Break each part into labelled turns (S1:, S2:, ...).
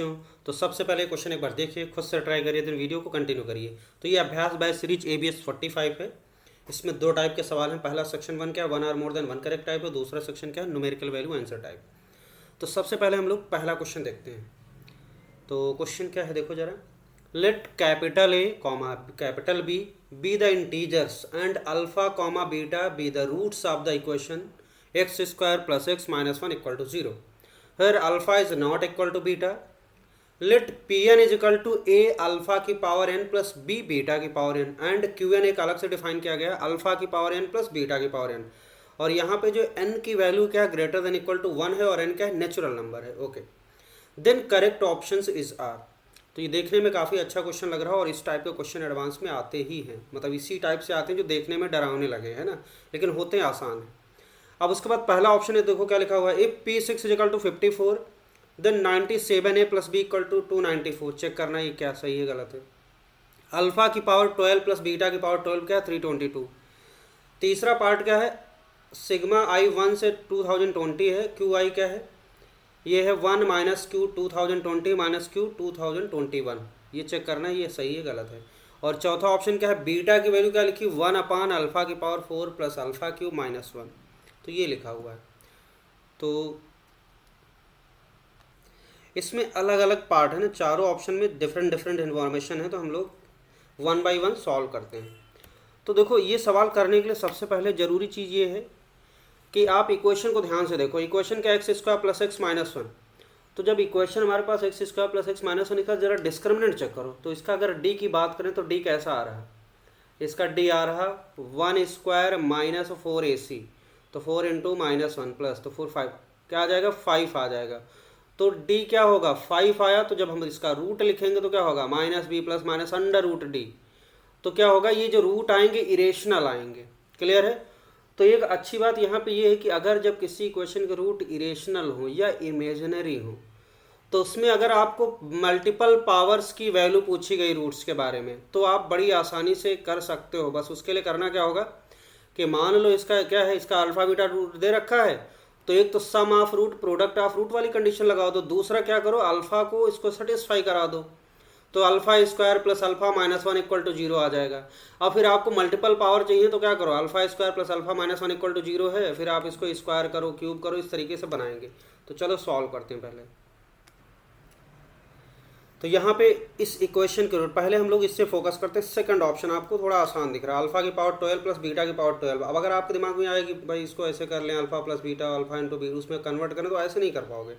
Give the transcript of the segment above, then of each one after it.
S1: तो सबसे पहले क्वेश्चन एक बार देखिए, खुद से ट्राई करिए, दिन वीडियो को कंटिन्यू करिए। तो ये अभ्यास बाय सीरीज ABS 45 है। इसमें दो टाइप के सवाल हैं। पहला सेक्शन 1 क्या है, 1 और मोर देन 1 करेक्ट टाइप है। दूसरा सेक्शन क्या है, न्यूमेरिकल वैल्यू आंसर टाइप। तो सबसे पहले हम लोग पहला क्वेश्चन देखते हैं। तो क्वेश्चन क्या है देखो जरा, let capital A comma capital B the integers and alpha comma beta be the roots of the equation x square plus x minus 1 equal to 0। Here alpha is not equal to beta. Let Pn is equal to a alpha की power n plus b beta की power n and Qn एक अलग से define किया गया है, alpha की power n plus beta की पावर n। और यहाँ पे जो n की वैल्यू क्या है, ग्रेटर देन इक्वल टू 1 है और n क्या है, नेचुरल नंबर है। Okay, then correct options is are. तो ये देखने में काफ़ी अच्छा क्वेश्चन लग रहा है और इस टाइप के क्वेश्चन एडवांस में आते ही हैं, मतलब इसी टाइप से आते हैं जो देखने में डरावने लगे है ना, लेकिन होते आसान हैं। अब उसके बाद पहला ऑप्शन है, देखो क्या लिखा हुआ है, if P6 is equal to 54 then 97a plus B equal to 294। Check करना ये क्या सही है गलत है। अल्फा की पावर 12 प्लस बीटा की पावर 12 क्या है, 322। तीसरा पार्ट क्या है, सिग्मा आई 1 से 2020 है, क्यू आई क्या है, ये है 1 माइनस क्यू 2020 माइनस क्यू 2021। ये चेक करना है ये सही है गलत है। और चौथा ऑप्शन क्या है, बीटा की वैल्यू क्या लिखी, 1 अपान अल्फा की power 4 plus alpha Q minus 1। तो ये लिखा हुआ है। तो इसमें अलग अलग पार्ट है ना, चारों ऑप्शन में डिफरेंट डिफरेंट इन्फॉर्मेशन है। तो हम लोग 1 बाई 1 सॉल्व करते हैं। तो देखो ये सवाल करने के लिए सबसे पहले ज़रूरी चीज़ ये है कि आप इक्वेशन को ध्यान से देखो। इक्वेशन क्या, x square plus x minus 1। तो जब इक्वेशन हमारे पास x square plus x minus 1 लिखा, जरा डिस्क्रिमिनेंट चेक करो। तो इसका अगर डी की बात करें तो डी कैसा आ रहा है, इसका डी आ रहा 1 स्क्वायर माइनस 4ac। तो 4 इंटू माइनस 1 प्लस तो 4 5 क्या आ जाएगा, 5 आ जाएगा। तो डी क्या होगा, 5 आया। तो जब हम इसका रूट लिखेंगे तो क्या होगा, minus B plus minus under root D. तो क्या होगा, ये जो रूट आएंगे इरेशनल आएंगे। क्लियर है। तो एक अच्छी बात यहाँ पे ये है कि अगर जब किसी इक्वेशन के रूट इरेशनल हो या इमेजिनरी हो, तो उसमें अगर आपको मल्टीपल पावर्स की वैल्यू पूछी गई रूट्स के बारे में, तो आप बड़ी आसानी से कर सकते हो। बस उसके लिए करना क्या होगा कि मान लो इसका क्या है, इसका अल्फा बीटा रूट दे रखा है, तो एक तो sum of root product of root वाली कंडीशन लगाओ दो। दूसरा क्या करो, अल्फा को इसको सेटिस्फाई करा दो। तो alpha square plus alpha minus 1 equal to 0 आ जाएगा। अब फिर आपको मल्टीपल पावर चाहिए तो क्या करो, alpha square plus alpha minus 1 equal to 0 है, फिर आप इसको स्क्वायर करो, क्यूब करो, इस तरीके से बनाएंगे। तो चलो सॉल्व करते हैं पहले। तो यहाँ पे इस इक्वेशन के रूट पहले हम लोग इससे फोकस करते हैं। सेकंड ऑप्शन आपको थोड़ा आसान दिख रहा है, अल्फा की पावर 12 प्लस बीटा की पावर 12। अब अगर आपके दिमाग में आए कि भाई इसको ऐसे कर लें, alpha plus beta alpha into B, उसमें कन्वर्ट करें, तो ऐसे नहीं कर पाओगे।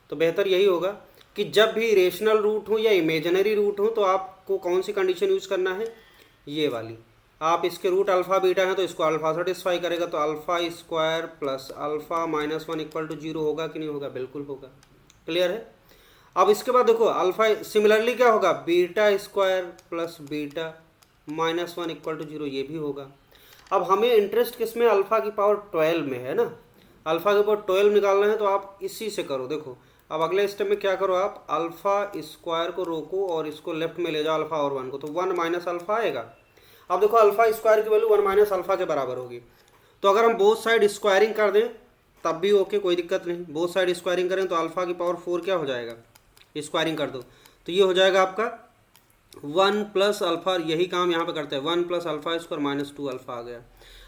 S1: तो बेहतर यही होगा कि जब भी रेशनल रूट हो या इमेजिनरी रूट हो, तो आपको कौन सी कंडीशन यूज़ करना है, ये वाली। आप इसके रूट अल्फा बीटा है तो इसको अल्फा सेटिस्फाई करेगा, तो alpha square plus alpha minus 1 equal to 0 होगा कि नहीं होगा, बिल्कुल होगा। क्लियर है। अब इसके बाद देखो अल्फा सिमिलरली क्या होगा, beta square plus beta minus 1 equal to 0, ये भी होगा। अब हमें इंटरेस्ट किस में, अल्फा की पावर 12 में है ना, अल्फा की पावर 12 निकालना है, तो आप इसी से करो। देखो अब अगले स्टेप में क्या करो, आप अल्फा स्क्वायर को रोको और इसको लेफ्ट में ले जाओ अल्फा और 1 को, तो 1 माइनस अल्फा आएगा। अब देखो अल्फा स्क्वायर की वैल्यू 1 माइनस अल्फा के बराबर होगी। तो अगर हम बोथ साइड स्क्वायरिंग कर दें तब भी ओके, कोई दिक्कत नहीं। बोथ साइड स्क्वायरिंग करें तो अल्फा की पावर 4 क्या हो जाएगा, स्क्वायरिंग कर दो, तो ये हो जाएगा आपका 1 प्लस अल्फा। यही काम यहाँ पे करते हैं, 1 plus alpha square minus 2 alpha आ गया।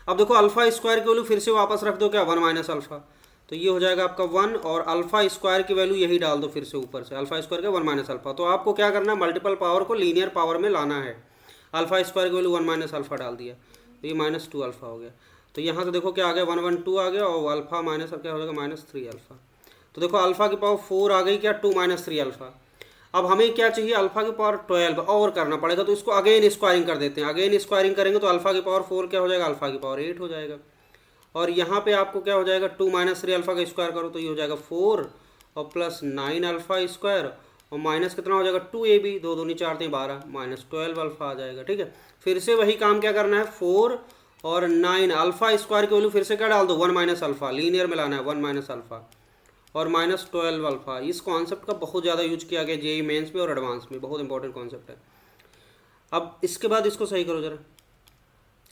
S1: अब देखो अल्फा स्क्वायर की वैल्यू फिर से वापस रख दो, क्या 1 माइनस अल्फा, तो ये हो जाएगा आपका 1, और अल्फा स्क्वायर की वैल्यू यही डाल दो फिर से ऊपर से, अल्फा स्क्वायर का 1 माइनस अल्फा। तो आपको क्या करना है, मल्टीपल पावर को लीनियर पावर में लाना है। अल्फा स्क्वायर की वैल्यू 1 माइनस अल्फा डाल दिया, तो ये माइनस 2 अल्फा हो गया। तो यहाँ से देखो क्या आ गया, 1 1 2 आ गया, और अल्फा माइनस क्या हो जाएगा, माइनस 3 अल्फा। तो देखो अल्फा की पावर 4 आ गई, क्या 2 माइनस 3 अल्फा। अब हमें क्या चाहिए, अल्फा की पावर 12 और करना पड़ेगा, तो इसको अगेन स्क्वायरिंग कर देते हैं। अगेन स्क्वायरिंग करेंगे तो अल्फा की पावर 4 क्या हो जाएगा, अल्फा की पावर 8 हो जाएगा। और यहाँ पे आपको क्या हो जाएगा, 2 माइनस 3 अल्फा का स्क्वायर करो तो ये हो जाएगा 4 और प्लस 9 अल्फा स्क्वायर, और माइनस कितना हो जाएगा 2ab, 2 दूनी 4 3 12 माइनस 12 अल्फा आ जाएगा। ठीक है, फिर से वही काम क्या करना है, 4 और 9 अल्फा स्क्वायर की वैल्यू फिर से क्या डाल दो, 1 माइनस अल्फा, लीनियर में लाना है, 1 माइनस अल्फा और माइनस 12 अल्फा। इस कॉन्सेप्ट का बहुत ज़्यादा यूज किया गया जेई मेंस में और एडवांस में, बहुत इंपॉर्टेंट कॉन्सेप्ट है। अब इसके बाद इसको सही करो जरा,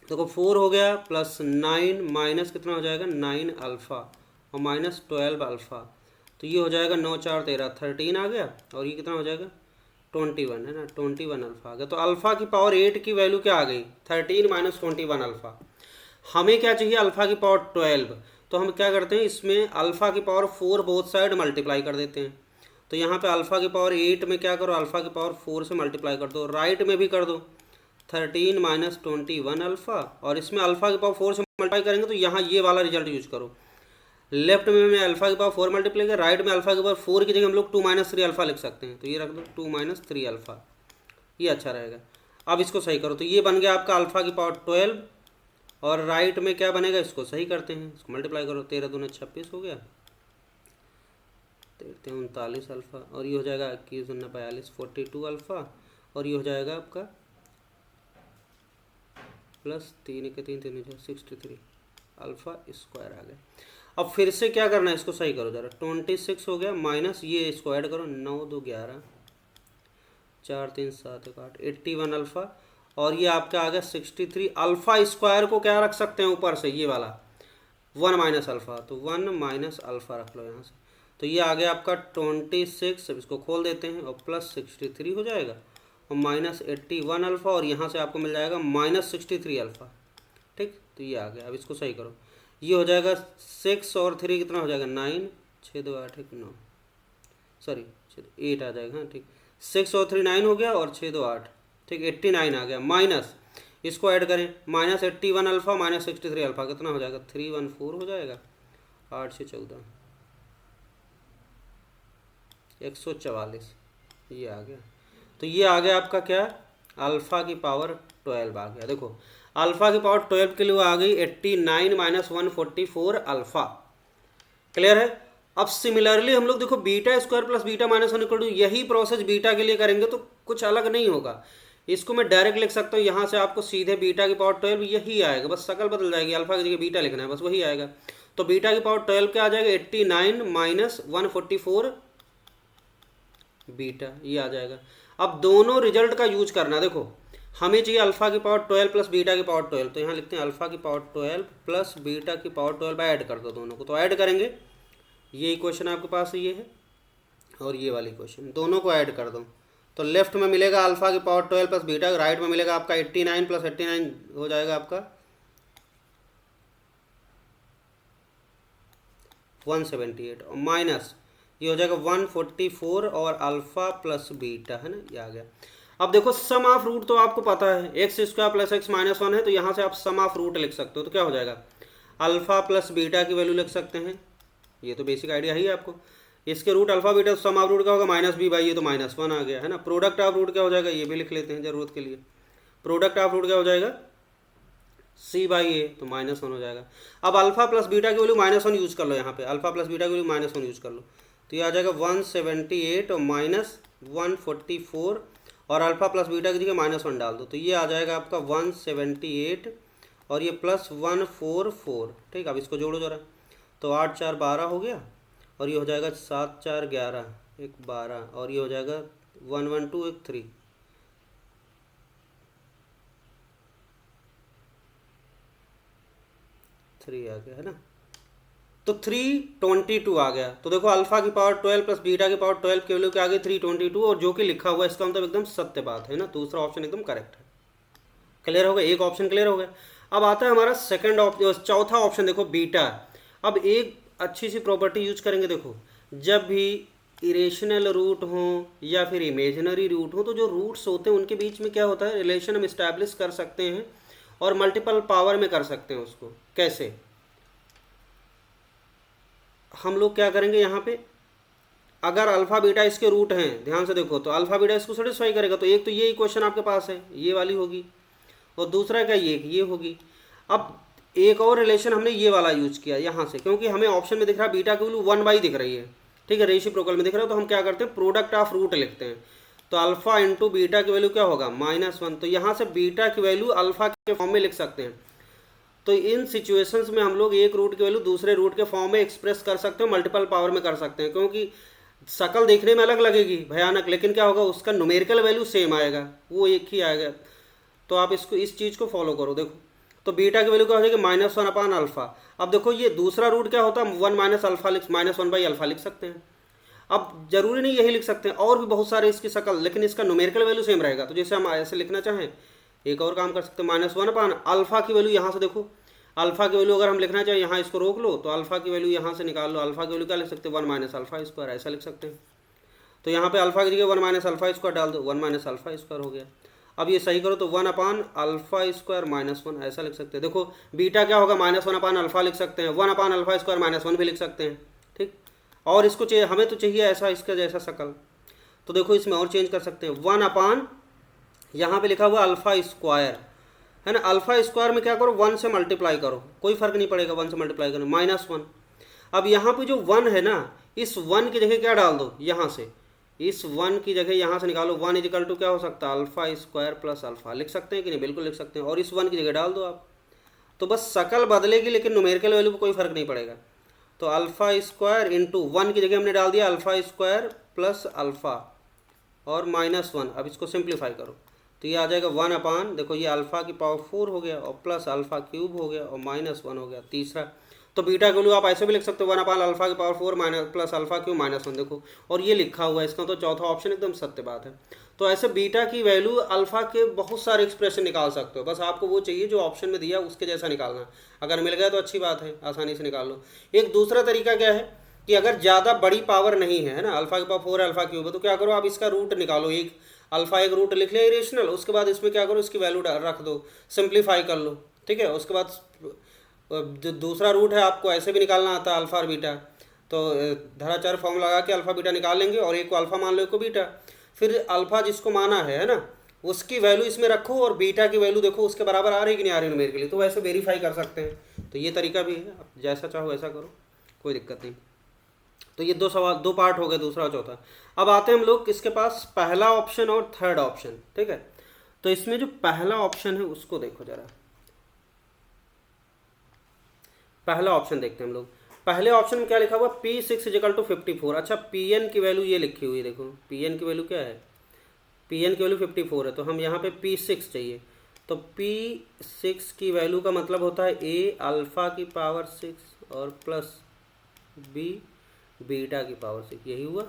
S1: देखो 4 हो गया प्लस 9 माइनस कितना हो जाएगा 9 अल्फ़ा और माइनस 12 अल्फ़ा, तो ये हो जाएगा 9 4 13 13 आ गया, और ये कितना हो जाएगा 21 है ना, 21 अल्फ़ा आ गया। तो अल्फ़ा की पावर 8 की वैल्यू क्या आ गई 13 माइनस 21 अल्फ़ा। हमें क्या चाहिए अल्फ़ा की पावर 12, तो हम क्या करते हैं इसमें अल्फ़ा की पावर 4 बोथ साइड मल्टीप्लाई कर देते हैं। तो यहाँ पे अल्फ़ा की पावर 8 में क्या करो अल्फ़ा की पावर 4 से मल्टीप्लाई कर दो, राइट में भी कर दो 13 माइनस 21 अल्फ़ा, और इसमें अल्फ़ा की पावर 4 से मल्टीप्लाई करेंगे तो यहाँ ये वाला रिजल्ट यूज करो। लेफ्ट में मैं अल्फ़ा की पावर 4 मल्टीप्लाई कर, राइट में अल्फ़ा की पावर 4 की जगह हम लोग 2 माइनस 3 अल्फ़ा लिख सकते हैं, तो ये रख दो 2 माइनस 3 अल्फ़ा, ये अच्छा रहेगा। अब इसको सही करो, तो ये बन गया आपका अल्फ़ा की पावर 12, और राइट में क्या बनेगा इसको सही करते हैं, इसको मल्टीप्लाई करो 13 दूना 26 हो गया, 13 39 अल्फ़ा, और ये हो जाएगा 21 दूना 42 42 अल्फ़ा, और ये हो जाएगा आपका प्लस 3 के 3 3 63 अल्फ़ा स्क्वायर आ गया। अब फिर से क्या करना है इसको सही करो जरा, 26 हो गया माइनस ये इसको ऐड करो 9 2 11 4 3 7 1 8 81 अल्फ़ा, और ये आपका आ गया 63 अल्फ़ा स्क्वायर को क्या रख सकते हैं ऊपर से ये वाला 1 माइनस अल्फ़ा, तो 1 माइनस अल्फ़ा रख लो यहाँ से, तो ये आ गया आपका 26, अब इसको खोल देते हैं और प्लस 63 हो जाएगा और माइनस 81 अल्फ़ा, और यहाँ से आपको मिल जाएगा माइनस 63 अल्फ़ा। ठीक, तो ये आ गया। अब इसको सही करो, ये हो जाएगा 6 और 3 कितना हो जाएगा 9 6 2 8 1 9 सॉरी 8 आ जाएगा, हाँ ठीक, 6 और 3 9 हो गया और 6 2 8 ठीक 89 आ गया, माइनस इसको ऐड करें माइनस 81 अल्फ़ा माइनस 63 अल्फ़ा कितना हो जाएगा 314 हो जाएगा, 8 से 14 144, ये आ गया। तो ये आ गया आपका क्या अल्फ़ा की पावर 12 आ गया। देखो अल्फ़ा की पावर 12 के लिए वो आ गई 89 माइनस 144 अल्फ़ा, क्लियर है। अब सिमिलरली हम लोग देखो beta square plus beta minus 1 equal to, यही प्रोसेस बीटा के लिए करेंगे तो कुछ अलग नहीं होगा। इसको मैं डायरेक्ट लिख सकता हूँ, यहाँ से आपको सीधे बीटा की पावर 12 यही आएगा, बस शक्ल बदल जाएगी, अल्फ़ा की जगह बीटा लिखना है बस वही आएगा। तो बीटा की पावर 12 क्या आ जाएगा 89 माइनस 144 बीटा, ये आ जाएगा। अब दोनों रिजल्ट का यूज करना, देखो हमें चाहिए अल्फ़ा की पावर 12 प्लस बीटा की पावर 12, तो यहाँ लिखते हैं अल्फ़ा की पावर 12 प्लस बीटा की पावर 12 ऐड कर दो दोनों को, तो ऐड करेंगे ये इक्वेशन आपके पास ये है और ये वाली इक्वेशन, दोनों को ऐड कर दो तो लेफ्ट में मिलेगा अल्फ़ा की पावर 12 प्लस बीटा, राइट में मिलेगा आपका 89 प्लस 89 हो जाएगा आपका 178 और माइनस ये हो जाएगा 144 और अल्फ़ा प्लस बीटा है ना, ये आ गया। अब देखो सम ऑफ रूट तो आपको पता है x square plus x minus 1 है, तो यहाँ से आप सम ऑफ रूट लिख सकते हो, तो क्या हो जाएगा अल्फ़ा प्लस बीटा की वैल्यू लिख सकते हैं, ये तो बेसिक आइडिया ही है आपको। इसके root alpha beta, sum of root क्या होगा माइनस बी बाई, ये तो माइनस 1 आ गया है ना। प्रोडक्ट ऑफ रूट क्या हो जाएगा, ये भी लिख लेते हैं ज़रूरत के लिए, प्रोडक्ट ऑफ रूट क्या हो जाएगा सी बाई ए, तो माइनस 1 हो जाएगा। अब अल्फ़ा प्लस बीटा की वैल्यू माइनस 1 यूज़ कर लो, यहाँ पे अल्फ़ा प्लस बीटा की वैल्यू माइनस 1 यूज़ कर लो, तो ये आ जाएगा 178 और माइनस 144 और अल्फ़ा प्लस बीटा की जगह माइनस 1 डाल दो, तो ये आ जाएगा आपका 178 और ये प्लस 144। ठीक, अब इसको जोड़ो जरा, तो 8 4 12 हो गया और ये हो जाएगा 7 4 11 1 12 और ये हो जाएगा 1 1 2 1 3 3 आ गया है ना, तो 322 आ गया। तो देखो अल्फ़ा की पावर 12 प्लस बीटा की पावर 12 की वैल्यू क्या आ गई 322, और जो कि लिखा हुआ है इसका मतलब एकदम सत्य बात है ना, दूसरा ऑप्शन एकदम करेक्ट है। क्लियर हो गया, एक ऑप्शन क्लियर हो गया। अब आता है हमारा सेकंड ऑप्शन, चौथा ऑप्शन देखो बीटा। अब एक अच्छी सी प्रॉपर्टी यूज करेंगे, देखो जब भी इरेशनल रूट हो या फिर इमेजिनरी रूट हो, तो जो रूट्स होते हैं उनके बीच में क्या होता है रिलेशन हम इस्टेब्लिश कर सकते हैं और मल्टीपल पावर में कर सकते हैं उसको। कैसे हम लोग क्या करेंगे, यहाँ पे अगर अल्फ़ा बीटा इसके रूट हैं, ध्यान से देखो, तो अल्फ़ा बीटा इसको सेटिस्फाई करेगा, तो एक तो ये इक्वेशन आपके पास है ये वाली होगी, और दूसरा क्या ये होगी। अब एक और रिलेशन हमने ये वाला यूज किया यहाँ से, क्योंकि हमें ऑप्शन में दिख रहा है बीटा की वैल्यू 1/, दिख रही है, ठीक है, रेसिप्रोकल में दिख रहा है, तो हम क्या करते हैं प्रोडक्ट ऑफ रूट लिखते हैं, तो अल्फ़ा इंटू बीटा की वैल्यू क्या होगा -1, तो यहाँ से बीटा की वैल्यू अल्फ़ा के फॉर्म में लिख सकते हैं। तो इन सिचुएशंस में हम लोग एक रूट की वैल्यू दूसरे रूट के फॉर्म में एक्सप्रेस कर सकते हैं, मल्टीपल पावर में कर सकते हैं, क्योंकि शक्ल देखने में अलग लगेगी भयानक, लेकिन क्या होगा उसका न्यूमेरिकल वैल्यू सेम आएगा, वो एक ही आएगा। तो आप इसको इस चीज़ को फॉलो करो। देखो तो बीटा की वैल्यू क्या हो जाएगी -1 अपान अल्फ़ा। अब देखो ये दूसरा रूट क्या होता है 1 माइनस अल्फ़ा लिख -1/α लिख सकते हैं, अब जरूरी नहीं यही लिख सकते हैं, और भी बहुत सारे इसकी शक्ल, लेकिन इसका न्यूमेरिकल वैल्यू सेम रहेगा। तो जैसे हम ऐसे लिखना चाहें, एक और काम कर सकते हैं, -1 अल्फा की वैल्यू यहाँ से देखो, अल्फा की वैल्यू अगर हम लिखना चाहें यहाँ इसको रोक लो, तो अल्फा की वैल्यू यहाँ से निकाल लो, अल्फा की वैल्यू क्या लिख सकते हैं 1 - अल्फा स्क्वायर, ऐसा लिख सकते हैं। तो यहाँ पे अल्फा की जगह 1 - अल्फा स्क्वायर डाल दो, 1 - अल्फा स्क्वायर हो गया। अब ये सही करो तो 1/अल्फा स्क्वायर -1 ऐसा लिख सकते हैं। देखो बीटा क्या होगा, -1 अल्फा लिख सकते हैं, 1/अल्फा स्क्वायर -1 भी लिख सकते हैं, ठीक। और इसको चाहिए, हमें तो चाहिए ऐसा इसका जैसा शक्ल, तो देखो इसमें और चेंज कर सकते हैं, 1 यहाँ पे लिखा हुआ अल्फा स्क्वायर है ना, अल्फा स्क्वायर में क्या करो 1 से मल्टीप्लाई करो, कोई फर्क नहीं पड़ेगा 1 से मल्टीप्लाई करो, -1। अब यहाँ पे जो 1 है ना, इस 1 की जगह क्या डाल दो, यहाँ से इस 1 की जगह यहाँ से निकालो, 1 = क्या हो सकता है, अल्फा स्क्वायर प्लस अल्फा, लिख सकते हैं कि नहीं, बिल्कुल लिख सकते हैं। और इस 1 की जगह डाल दो आप, तो बस शक्ल बदलेगी लेकिन न्यूमेरिकल वैल्यू पर कोई फर्क नहीं पड़ेगा। तो अल्फा स्क्वायर इंटू 1 की जगह हमने डाल दिया अल्फा स्क्वायर प्लस अल्फा और -1। अब इसको सिंप्लीफाई करो तो ये आ जाएगा 1 देखो ये अल्फा की पावर 4 हो गया और प्लस अल्फा क्यूब हो गया और -1 हो गया तीसरा। तो बीटा की वैल्यू आप ऐसे भी लिख सकते हो 1/अल्फा की power 4 minus plus alpha cube -1 देखो, और ये लिखा हुआ है इसका, तो चौथा ऑप्शन एकदम सत्य बात है। तो ऐसे बीटा की वैल्यू अल्फा के बहुत सारे एक्सप्रेशन निकाल सकते हो, बस आपको वो चाहिए जो ऑप्शन में दिया उसके जैसा निकालना। अगर मिल गया तो अच्छी बात है, आसानी से निकाल लो। एक दूसरा तरीका क्या है कि अगर ज़्यादा बड़ी पावर नहीं है ना, अल्फा की पावर 4 अल्फा क्यूब है, तो क्या करो आप इसका रूट निकालो, एक अल्फा एक रूट लिख लिया इरेशनल, उसके बाद इसमें क्या करो इसकी वैल्यू रख दो, सिंप्लीफाई कर लो, ठीक है। उसके बाद जो दूसरा रूट है आपको ऐसे भी निकालना आता है अल्फा और बीटा, तो धराचार फॉर्म लगा के अल्फा बीटा निकाल लेंगे, और एक को अल्फा मान लो एक को बीटा, फिर अल्फा जिसको माना है ना उसकी वैल्यू इसमें रखो और बीटा की वैल्यू देखो उसके बराबर आ रही कि नहीं आ रही मेरे के लिए, तो वैसे वेरीफाई कर सकते हैं। तो ये तरीका भी है, आप जैसा चाहो ऐसा करो, कोई दिक्कत नहीं। तो ये दो पार्ट हो गए, दूसरा और चौथा। अब आते हैं हम लोग इसके पास पहला ऑप्शन और थर्ड ऑप्शन, ठीक है। तो इसमें जो पहला ऑप्शन है उसको देखो जरा, पहला ऑप्शन देखते हैं हम लोग। पहले ऑप्शन में क्या लिखा हुआ P6 = 54। अच्छा Pn की वैल्यू ये लिखी हुई है, देखो Pn की वैल्यू क्या है, Pn की वैल्यू 54 है, तो हम यहाँ पे P6 चाहिए, तो P6 की वैल्यू का मतलब होता है A अल्फा की पावर 6 और प्लस B बीटा की पावर 6, यही हुआ,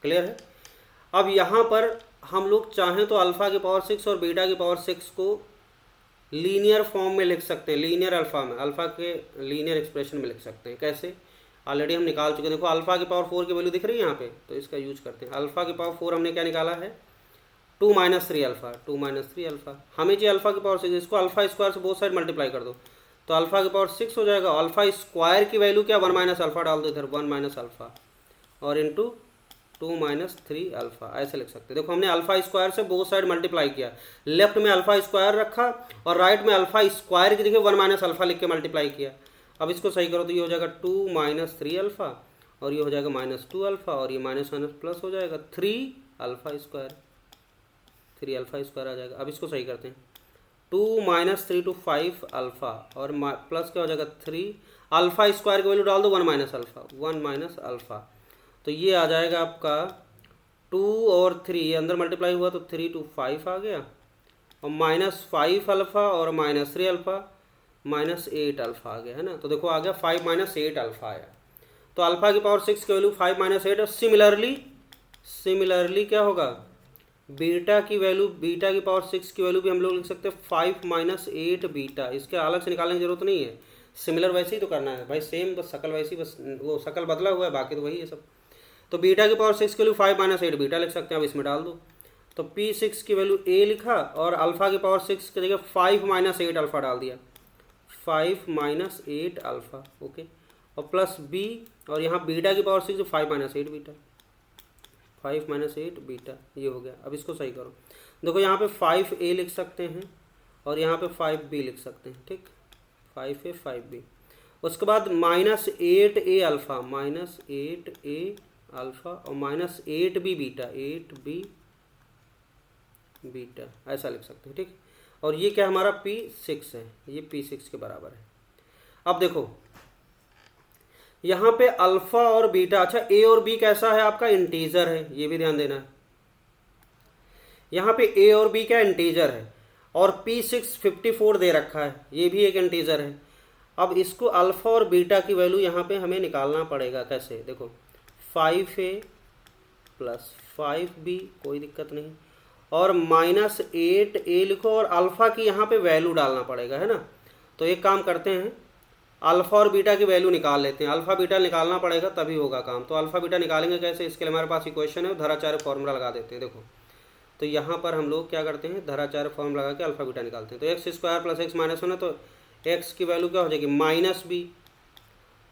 S1: क्लियर है। अब यहाँ पर हम लोग चाहें तो अल्फा की पावर 6 और बीटा की पावर 6 को लीनियर फॉर्म में लिख सकते हैं, लीनियर अल्फा में, अल्फा के लीनियर एक्सप्रेशन में लिख सकते हैं। कैसे, ऑलरेडी हम निकाल चुके हैं, देखो अल्फा की पावर 4 की वैल्यू दिख रही है यहाँ पे, तो इसका यूज करते हैं। अल्फा की पावर 4 हमने क्या निकाला है 2 - 3 अल्फा, 2 - 3 अल्फा, हमें चाहिए अल्फा की पावर 6, इसको अल्फा स्क्वायर से बोथ साइड मल्टीप्लाई कर दो, तो अल्फा की पावर 6 हो जाएगा। अल्फा स्क्वायर की वैल्यू क्या 1 - अल्फा डाल दो इधर, 1 - अल्फा और इंटू 2 - 3 अल्फा, ऐसे लिख सकते हैं। देखो हमने अल्फा स्क्वायर से बोथ साइड मल्टीप्लाई किया, लेफ्ट में अल्फा स्क्वायर रखा और राइट में अल्फा स्क्वायर की जगह 1 - अल्फा लिख के मल्टीप्लाई किया। अब इसको सही करो तो ये हो जाएगा 2 - 3 अल्फा और ये हो जाएगा -2 अल्फा और ये माइनस प्लस हो जाएगा 3 अल्फा स्क्वायर, 3 अल्फा स्क्वायर आ जाएगा। अब इसको सही करते हैं, 2 - 3 to 5 अल्फा और प्लस क्या हो जाएगा 3 अल्फा स्क्वायर की वैल्यू डाल दो 1 - अल्फा, 1 - अल्फा, तो ये आ जाएगा आपका 2 और 3 अंदर मल्टीप्लाई हुआ तो 3 to 5 आ गया और -5 अल्फा और -3 अल्फा -8 अल्फा आ गया, है ना। तो देखो आ गया 5 - 8 अल्फा आया। तो अल्फा की पावर 6 की वैल्यू 5 - 8 और सिमिलरली क्या होगा बीटा की वैल्यू, बीटा की पावर 6 की वैल्यू भी हम लोग लिख सकते हैं 5 - 8 बीटा, इसके अलग से निकालने की जरूरत नहीं है, सिमिलर वैसे ही तो करना है भाई, सेम बस शक्ल वैसी, बस वो शक्ल बदला हुआ है, बाकी तो वही है सब। तो बीटा की पावर 6 की वैल्यू 5 - 8 बीटा लिख सकते हैं, अब इसमें डाल दो, तो P6 की वैल्यू A लिखा और अल्फा की पावर 6 की जगह 5 - 8 अल्फा डाल दिया, 5 - 8 अल्फा, ओके, और प्लस B और यहाँ बीटा की पावर 6 5 - 8 बीटा, 5 - 8 बीटा, ये हो गया। अब इसको सही करो, देखो यहाँ पे 5A लिख सकते हैं और यहाँ पे 5B लिख सकते हैं, ठीक, 5A 5B। उसके बाद -8A अल्फा, -8A अल्फा और -8B बीटा, 8B बीटा, ऐसा लिख सकते हैं, ठीक। और ये क्या हमारा P6 है, ये P6 के बराबर है। अब देखो यहाँ पे अल्फा और बीटा, अच्छा A और B कैसा है आपका इंटीजर है, ये भी ध्यान देना है। यहाँ पे A और B क्या इंटीजर है और P6 54 दे रखा है, ये भी एक इंटीजर है। अब इसको अल्फा और बीटा की वैल्यू यहाँ पे हमें निकालना पड़ेगा, कैसे, देखो 5A प्लस 5b, कोई दिक्कत नहीं, और -8a लिखो, और अल्फ़ा की यहाँ पे वैल्यू डालना पड़ेगा, है ना। तो एक काम करते हैं, अल्फ़ा और बीटा की वैल्यू निकाल लेते हैं। अल्फ़ा बीटा निकालना पड़ेगा तभी होगा काम। तो अल्फ़ा बीटा निकालेंगे कैसे, इसके लिए हमारे पास इक्वेशन है, धराचार्य फॉर्मूला लगा देते हैं। देखो, तो यहाँ पर हम लोग क्या करते हैं, धराचार्य फॉर्मूला लगा के अल्फ़ा बीटा निकालते हैं। तो x square plus x minus 1 है, तो एक्स की वैल्यू क्या हो जाएगी, -b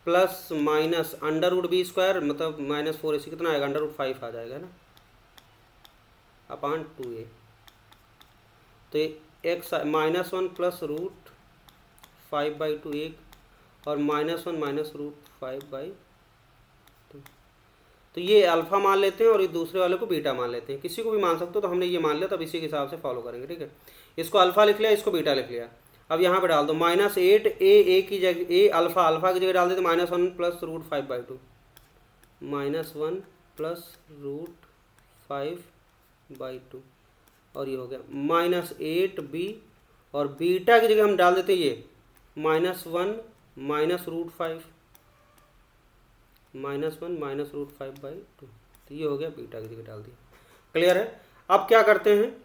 S1: plus minus √b square, मतलब -4ac, कितना आएगा, √5 आ जाएगा ना, अपान 2a। तो एक्स -1 प्लस √5/2 एक, और -1 माइनस √5/2। तो ये अल्फ़ा मान लेते हैं और ये दूसरे वाले को बीटा मान लेते हैं। किसी को भी मान सकते हो, तो हमने ये मान लिया, तब इसी के हिसाब से फॉलो करेंगे, ठीक है। इसको अल्फ़ा लिख लिया, इसको बीटा लिख लिया। अब यहाँ पे डाल दो -8a की जगह, a अल्फ़ा की जगह डाल देते -1 प्लस √5/2, -1 प्लस √5/2, और ये हो गया -8b, और बीटा की जगह हम डाल देते ये -1 माइनस √5, -1 माइनस √5/2। तो ये हो गया, बीटा की जगह डाल दिया। क्लियर है। अब क्या करते हैं,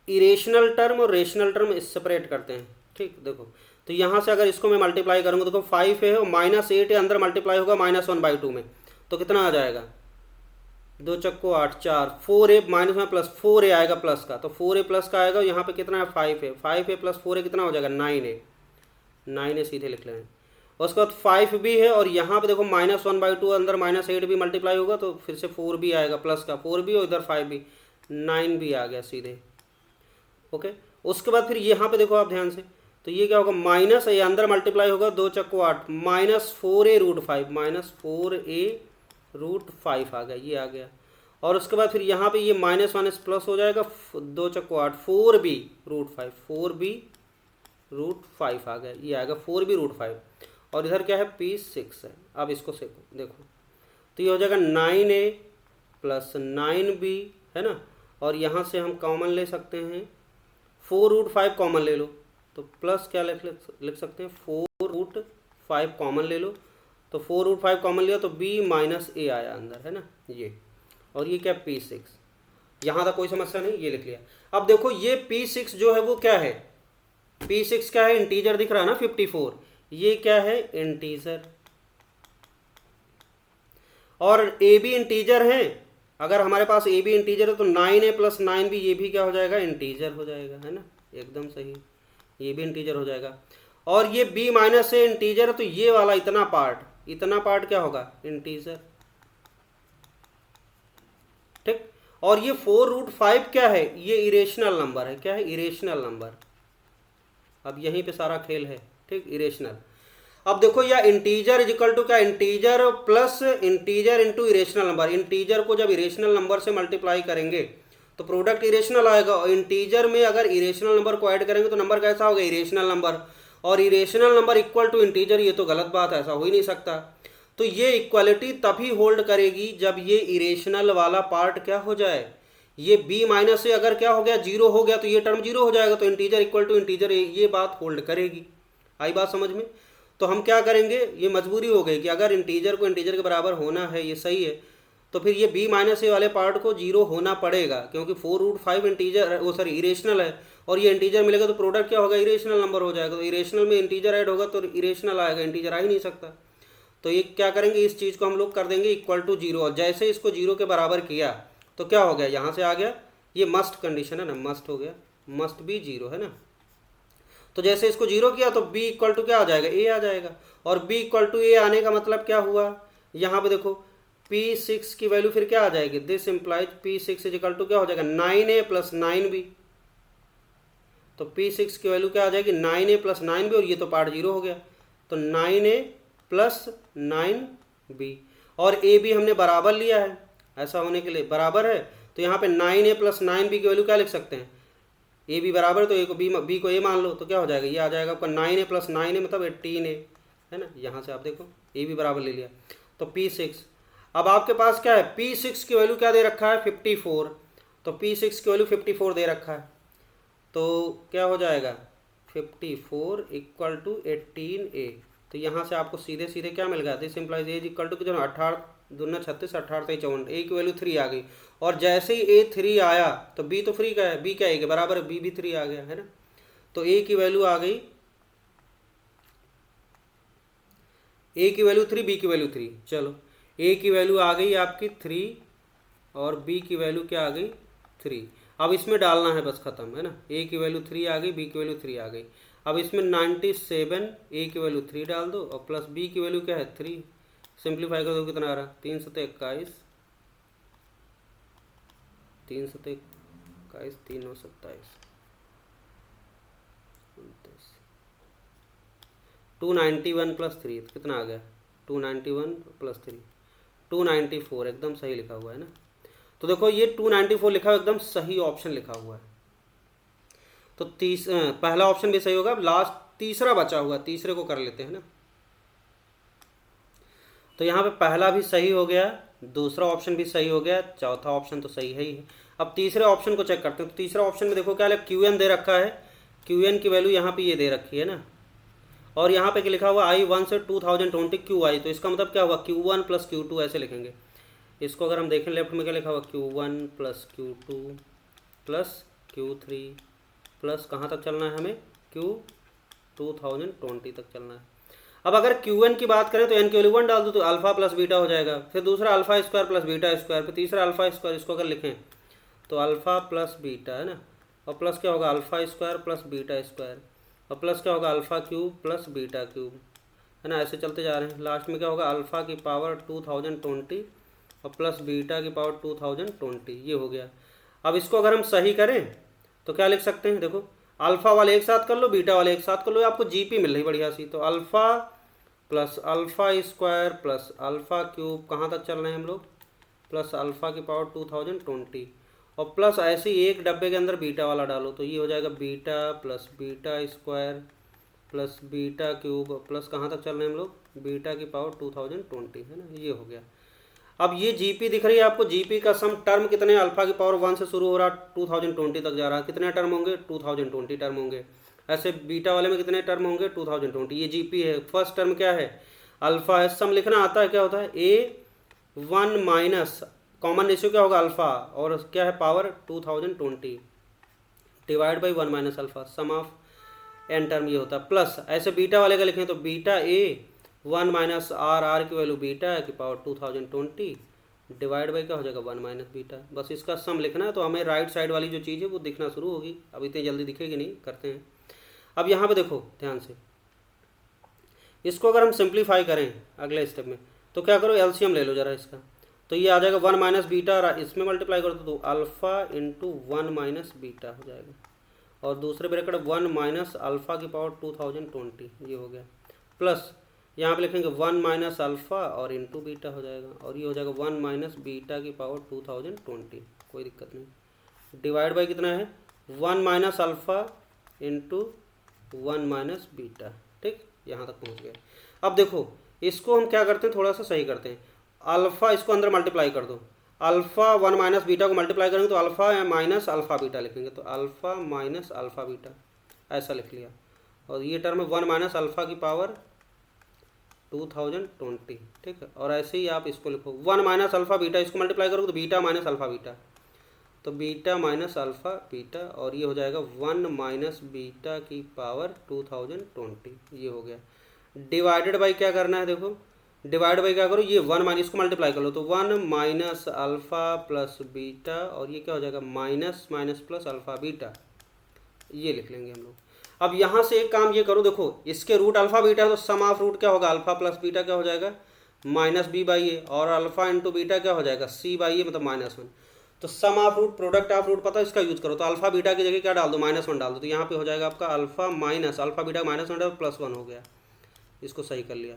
S1: इरेशनल टर्म और रेशनल टर्म सेपरेट करते हैं, ठीक। देखो, तो यहाँ से अगर इसको मैं मल्टीप्लाई करूँगा, देखो 5 है और -8 है, अंदर मल्टीप्लाई होगा -1/2 में, तो कितना आ जाएगा, 2 चक्को 8, 4, 4a माइनस में प्लस 4a आएगा प्लस का, तो 4a प्लस का आएगा। यहाँ पे कितना है, 5a प्लस 4a कितना हो जाएगा, 9a सीधे लिख लें। उसके बाद 5b है, और यहाँ पे देखो -1/2 अंदर -8b मल्टीप्लाई होगा, तो फिर से 4b आएगा प्लस का, 4b और इधर 5b, 9b आ गया सीधे, ओके। उसके बाद फिर यहाँ पे देखो आप ध्यान से, तो ये क्या होगा, माइनस, ये अंदर मल्टीप्लाई होगा, 2 चक्को 8, -4a√5 आ गया, ये आ गया। और उसके बाद फिर यहाँ पे ये माइनस माइनस प्लस हो जाएगा, 2 चक्को 8, 4b√5 आ गया, ये आएगा 4b√5, और इधर क्या है, P6 है। अब इसको देखो, तो ये हो जाएगा 9a प्लस 9b, है ना। और यहाँ से हम कॉमन ले सकते हैं, 4√5 कॉमन ले लो, तो प्लस क्या लिख सकते हैं, 4√5 कॉमन ले लो, तो 4√5 कॉमन लिया तो b माइनस a आया अंदर, है ना, ये। और ये क्या, P6। यहाँ तक कोई समस्या नहीं, ये लिख लिया। अब देखो, ये P6 जो है वो क्या है, P6 क्या है, इंटीजर दिख रहा है ना 54, ये क्या है, इंटीजर। और a भी इंटीजर है, अगर हमारे पास a भी इंटीजर है तो 9a प्लस 9b, ये भी क्या हो जाएगा, इंटीजर हो जाएगा, है ना, एकदम सही, ये भी इंटीजर हो जाएगा। और ये b माइनस a इंटीजर है, तो ये वाला इतना पार्ट क्या होगा, इंटीजर, ठीक। और ये 4√5 क्या है, ये इरेशनल नंबर है, क्या है, इरेशनल नंबर। अब यहीं पे सारा खेल है, ठीक, इरेशनल। अब देखो, या इंटीजर इज इक्वल टू क्या, integer plus integer into irrational number. Integer को जब इरेशनल नंबर से मल्टीप्लाई करेंगे तो प्रोडक्ट इरेशनल आएगा, और इंटीजर में अगर इरेशनल नंबर को ऐड करेंगे तो नंबर कैसा होगा, इरेशनल नंबर। और irrational number equal to integer, ये तो गलत बात है, ऐसा हो ही नहीं सकता। तो ये इक्वालिटी तभी होल्ड करेगी जब ये इरेशनल वाला पार्ट क्या हो जाए, ये b माइनस से अगर क्या हो गया, 0 हो गया, तो ये टर्म 0 हो जाएगा, तो इंटीजर इक्वल टू इंटीजर, ये बात होल्ड करेगी। आई बात समझ में। तो हम क्या करेंगे, ये मजबूरी हो गई कि अगर इंटीजर को इंटीजर के बराबर होना है, ये सही है, तो फिर ये b माइनस ए वाले पार्ट को 0 होना पड़ेगा, क्योंकि 4√5 इंटीजर, वो सॉरी इरेशनल है, और ये इंटीजर मिलेगा तो प्रोडक्ट क्या होगा, इरेशनल नंबर हो जाएगा। तो इरेशनल में इंटीजर ऐड होगा तो इरेशनल आएगा, इंटीजर आ ही नहीं सकता। तो ये क्या करेंगे, इस चीज़ को हम लोग कर देंगे इक्वल टू 0, और जैसे इसको 0 के बराबर किया तो क्या हो गया, यहाँ से आ गया, ये मस्ट कंडीशन है ना, मस्ट हो गया, मस्ट बी 0, है ना। तो जैसे इसको 0 किया तो b इक्वल टू क्या आ जाएगा, a आ जाएगा। और b इक्वल टू a आने का मतलब क्या हुआ, यहाँ पे देखो P6 की वैल्यू फिर क्या आ जाएगी, this implies P6 is equal to क्या हो जाएगा, 9a प्लस 9b। तो P6 की वैल्यू क्या आ जाएगी, 9a प्लस 9b, और ये तो पार्ट 0 हो गया, तो 9a प्लस 9b। और a भी हमने बराबर लिया है, ऐसा होने के लिए बराबर है, तो यहाँ पे 9a प्लस 9b की वैल्यू क्या लिख सकते हैं, a भी बराबर, तो a को b को a मान लो, तो क्या हो जाएगा, ये आ जाएगा आपका 9a प्लस 9a मतलब 18a, है ना। यहाँ से आप देखो a भी बराबर ले लिया, तो P6। अब आपके पास क्या है, P6 की वैल्यू क्या दे रखा है, 54, तो P6 की वैल्यू 54 दे रखा है, तो क्या हो जाएगा, 54 इक्वल टू 18a। तो यहाँ से आपको सीधे सीधे क्या मिल गया, this implies S equal to जो 18 दूना 36, 18 3 54, ए की वैल्यू 3 आ गई। और जैसे ही ए 3 आया तो बी तो फ्री का है, बी क्या ए के बराबर है, बी भी 3 आ गया है ना। तो ए की वैल्यू आ गई, ए की वैल्यू 3, बी की वैल्यू 3। चलो ए की वैल्यू आ गई आपकी 3 और बी की वैल्यू क्या आ गई 3। अब इसमें डालना है बस, खत्म है ना। ए की वैल्यू 3 आ गई, बी की वैल्यू 3 आ गई। अब इसमें 97, ए की वैल्यू 3 डाल दो और प्लस बी की वैल्यू क्या है 3। सिंप्लीफाई कर दो कितना आ रहा, 3 सत्ते 21, 3 सत्ते 21, 3 9 27, 291 प्लस 3 कितना आ गया, 291 प्लस 3 294, एकदम सही लिखा हुआ है ना। तो देखो ये 294 लिखा हुआ एकदम सही ऑप्शन लिखा हुआ है। तो पहला ऑप्शन भी सही होगा। लास्ट तीसरा बचा हुआ, तीसरे को कर लेते हैं ना। तो यहाँ पे पहला भी सही हो गया, दूसरा ऑप्शन भी सही हो गया, चौथा ऑप्शन तो सही है ही है। अब तीसरे ऑप्शन को चेक करते हैं। तो तीसरे ऑप्शन में देखो क्या है, क्यू दे रखा है, क्यू की वैल्यू यहाँ पे ये दे रखी है ना। और यहाँ पे लिखा हुआ I1 से 2020 QI, तो इसका मतलब क्या हुआ Q1 प्लस Q2 ऐसे लिखेंगे। इसको अगर हम देखें लेफ्ट में क्या लिखा हुआ Q1 plus Q2 plus Q3 plus कहाँ तक चलना है हमें, Q2020 तक चलना है। अब अगर Qn की बात करें तो n की वैल्यू 1 डाल दो तो अल्फा प्लस बीटा हो जाएगा। फिर दूसरा alpha square plus beta square, फिर तीसरा अल्फा स्क्वायर। इसको अगर लिखें तो अल्फा प्लस बीटा है ना, और प्लस क्या होगा alpha square plus beta square, और प्लस क्या होगा alpha cube plus beta cube, है ना। ऐसे चलते जा रहे हैं। लास्ट में क्या होगा अल्फा की पावर 2020 और प्लस बीटा की पावर 2020, ये हो गया। अब इसको अगर हम सही करें तो क्या लिख सकते हैं, देखो अल्फा वाले एक साथ कर लो, बीटा वाले एक साथ कर लो, आपको जीपी मिल रही बढ़िया सी। तो alpha plus alpha square plus alpha cube, कहाँ तक चल रहे हैं हम लोग, प्लस अल्फा की पावर 2020 और प्लस ऐसे ही एक डब्बे के अंदर बीटा वाला डालो, तो ये हो जाएगा beta plus beta square plus beta cube plus कहाँ तक चल रहे हैं हम लोग, बीटा की पावर 2020, है ना। ये हो गया। अब ये जीपी दिख रही है आपको, जीपी का सम टर्म कितने, अल्फा की पावर 1 से शुरू हो रहा 2020 तक जा रहा है, कितने टर्म होंगे 2020 टर्म होंगे। ऐसे बीटा वाले में कितने टर्म होंगे 2020। ये जीपी है। फर्स्ट टर्म क्या है अल्फा है। सम लिखना आता है, क्या होता है A1 माइनस कॉमन रेशियो क्या होगा अल्फा और क्या है power 2020 divide by 1 minus alpha, sum of n term ये होता है। प्लस ऐसे बीटा वाले का लिखें तो बीटा A1 माइनस आर की वैल्यू बीटा की पावर 2020 डिवाइड बाई क्या हो जाएगा 1 माइनस बीटा। बस इसका सम लिखना है तो हमें राइट साइड वाली जो चीज़ है वो दिखना शुरू होगी। अब इतनी जल्दी दिखेगी नहीं, करते हैं। अब यहाँ पे देखो ध्यान से, इसको अगर हम सिंप्लीफाई करें अगले स्टेप में तो क्या करो एलसीएम ले लो जरा इसका, तो ये आ जाएगा 1 माइनस बीटा, इसमें मल्टीप्लाई कर दो तो अल्फा इंटू 1 माइनस बीटा हो जाएगा, और दूसरे ब्रैकेट 1 माइनस अल्फा की पावर 2020, ये हो गया। प्लस यहाँ पे लिखेंगे 1 माइनस अल्फा और इंटू बीटा हो जाएगा, और ये हो जाएगा 1 माइनस बीटा की पावर 2020, कोई दिक्कत नहीं। डिवाइड बाई कितना है 1 minus alpha into 1 minus beta, ठीक, यहाँ तक पहुँच गए। अब देखो इसको हम क्या करते हैं, थोड़ा सा सही करते हैं। अल्फ़ा इसको अंदर मल्टीप्लाई कर दो, अल्फ़ा 1 माइनस बीटा को मल्टीप्लाई करेंगे तो अल्फ़ा माइनस अल्फ़ा बीटा लिखेंगे, तो अल्फ़ा माइनस अल्फ़ा बीटा ऐसा लिख लिया। और ये टर्म है 1 माइनस अल्फ़ा की पावर 2020, ठीक है। और ऐसे ही आप इसको लिखो 1 माइनस अल्फ़ा बीटा, इसको मल्टीप्लाई करोगे तो बीटा माइनस अल्फ़ा बीटा, तो बीटा माइनस अल्फ़ा बीटा, और ये हो जाएगा 1 माइनस बीटा की पावर 2020, ये हो गया। डिवाइडेड बाई क्या करना है, देखो डिवाइड बाई क्या करो, ये 1 माइनस इसको मल्टीप्लाई कर लो तो 1 माइनस अल्फ़ा प्लस बीटा, और ये क्या हो जाएगा minus minus plus alpha beta, ये लिख लेंगे हम लोग। अब यहाँ से एक काम ये करो, देखो इसके रूट अल्फ़ा बीटा है तो सम ऑफ रूट क्या होगा अल्फ़ा प्लस बीटा क्या हो जाएगा माइनस बी बाई ए, और अल्फ़ा इंटू बीटा क्या हो जाएगा सी बाई ए मतलब -1। तो sum of root product of root पता है, इसका यूज करो तो अल्फ़ा बीटा की जगह क्या डाल दो -1 डाल दो, तो यहाँ पे हो जाएगा आपका अल्फ़ा माइनस अल्फ़ा बीटा -1 डाल +1 हो गया, इसको सही कर लिया,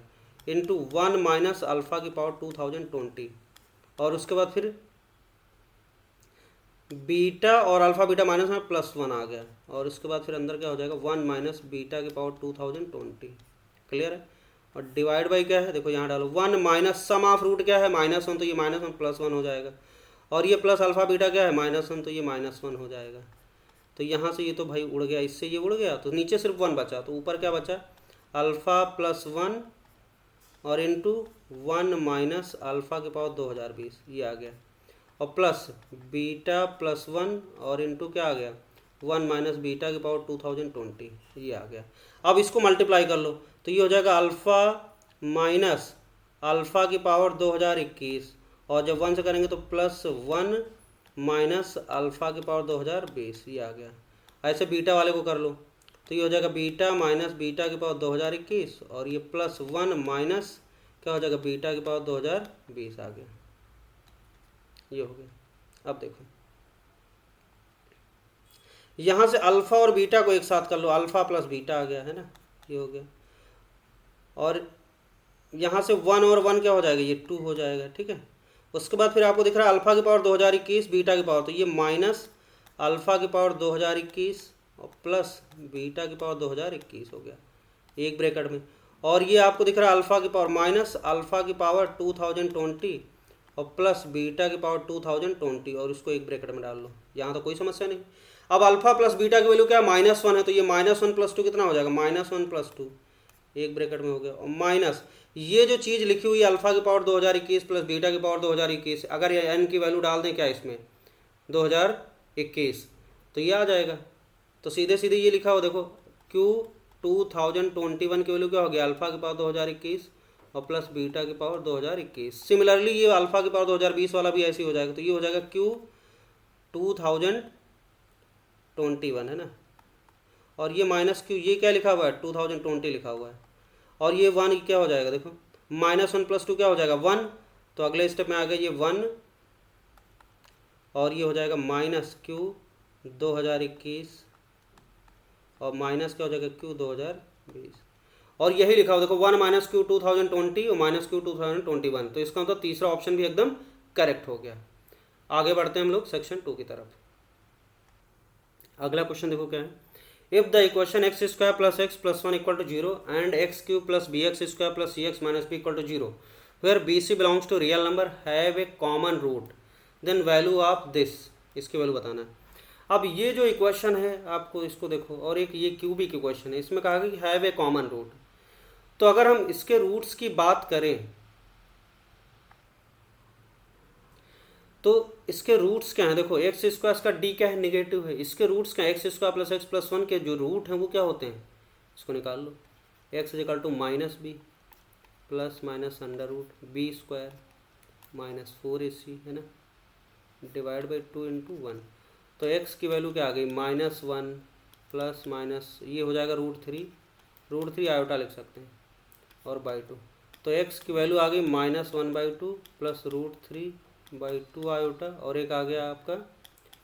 S1: इंटू 1 माइनस अल्फ़ा की पावर 2020, और उसके बाद फिर बीटा और अल्फ़ा बीटा माइनस में +1 आ गया, और उसके बाद फिर अंदर क्या हो जाएगा 1 माइनस बीटा की पावर 2020, क्लियर है। और डिवाइड बाई क्या है, देखो यहाँ डालो 1 माइनस सम ऑफ रूट क्या है -1, तो ये -1 +1 हो जाएगा, और ये प्लस अल्फ़ा बीटा क्या है -1, तो ये -1 हो जाएगा। तो यहाँ से ये तो भाई उड़ गया, इससे ये उड़ गया, तो नीचे सिर्फ 1 बचा, तो ऊपर क्या बचा अल्फ़ा प्लस 1 और इंटू 1 माइनस अल्फ़ा के पावर 2020 ये आ गया, और प्लस बीटा प्लस 1 और इंटू क्या आ गया 1 माइनस बीटा के पावर 2020 ये आ गया। अब इसको मल्टीप्लाई कर लो तो ये हो जाएगा अल्फ़ा माइनस अल्फ़ा की पावर 2021, और जब 1 से करेंगे तो प्लस 1 माइनस अल्फ़ा की पावर 2020 ये आ गया। ऐसे बीटा वाले को कर लो तो ये हो जाएगा बीटा माइनस बीटा की पावर 2021, और ये प्लस 1 माइनस क्या हो जाएगा बीटा की पावर 2020 आ गया, ये हो गया। अब देखो यहाँ से अल्फ़ा और बीटा को एक साथ कर लो, अल्फ़ा प्लस बीटा आ गया है ना, ये हो गया। और यहाँ से 1 और 1 क्या हो जाएगा, ये 2 हो जाएगा, ठीक है। उसके बाद फिर आपको दिख रहा है अल्फ़ा की पावर 2021 बीटा की पावर, तो ये माइनस अल्फ़ा की पावर 2021 और प्लस बीटा की पावर 2021 हो गया एक ब्रैकेट में। और ये आपको दिख रहा है अल्फ़ा की पावर माइनस अल्फ़ा की पावर 2020 और प्लस बीटा की पावर 2020, और इसको एक ब्रैकेट में डाल लो, यहाँ तो कोई समस्या नहीं। अब अल्फ़ा प्लस बीटा की वैल्यू क्या है -1 है, तो ये -1 + 2 कितना हो जाएगा -1 + 2 एक ब्रैकेट में हो गया, और माइनस ये जो चीज़ लिखी हुई है अल्फ़ा की पावर 2021 प्लस बीटा की पावर 2021, अगर ये एन की वैल्यू डाल दें क्या इसमें 2021 तो ये आ जाएगा। तो सीधे सीधे ये लिखा हो देखो Q 2021 की वैल्यू क्या हो गया अल्फ़ा की पावर 2021 और प्लस बीटा की पावर 2021। सिमिलरली ये अल्फ़ा की पावर 2020 वाला भी ऐसे ही हो जाएगा, तो ये हो जाएगा Q 2021 है ना, और ये माइनस Q ये क्या लिखा हुआ है 2020 लिखा हुआ है, और ये 1 क्या हो जाएगा देखो -1 + 2 क्या हो जाएगा 1, तो अगले स्टेप में आ गया ये 1, और ये हो जाएगा -Q 2021 और माइनस क्या हो जाएगा Q 2020, और यही लिखा हो देखो 1 - Q 2020 और -Q 2021, तो इसका मतलब तीसरा ऑप्शन भी एकदम करेक्ट हो गया। आगे बढ़ते हैं हम लोग सेक्शन 2 की तरफ। अगला क्वेश्चन देखो क्या है, if the equation x² + x + 1 = 0 and x³ + bx² + cx - b = 0 where bc belongs to real number have a common root then value of this, इसकी वैल्यू बताना है। अब ये जो इक्वेशन है आपको इसको देखो, और एक ये क्यूबिक इक्वेशन है, इसमें कहा गया कि हैव ए कॉमन रूट। तो अगर हम इसके रूट्स की बात करें तो इसके रूट्स क्या हैं, देखो x² का d क्या है नेगेटिव है, इसके रूट्स क्या है x² + x + 1 के जो रूट हैं वो क्या होते हैं, इसको निकाल लो, x = -b ± (b² - 4ac है ना /2 × 1, तो x की वैल्यू क्या आ गई -1 प्लस माइनस ये हो जाएगा √3 आयोटा लिख सकते हैं और /2, तो x की वैल्यू आ गई -1/2 प्लस √3/2 आयोटा, और एक आ गया आपका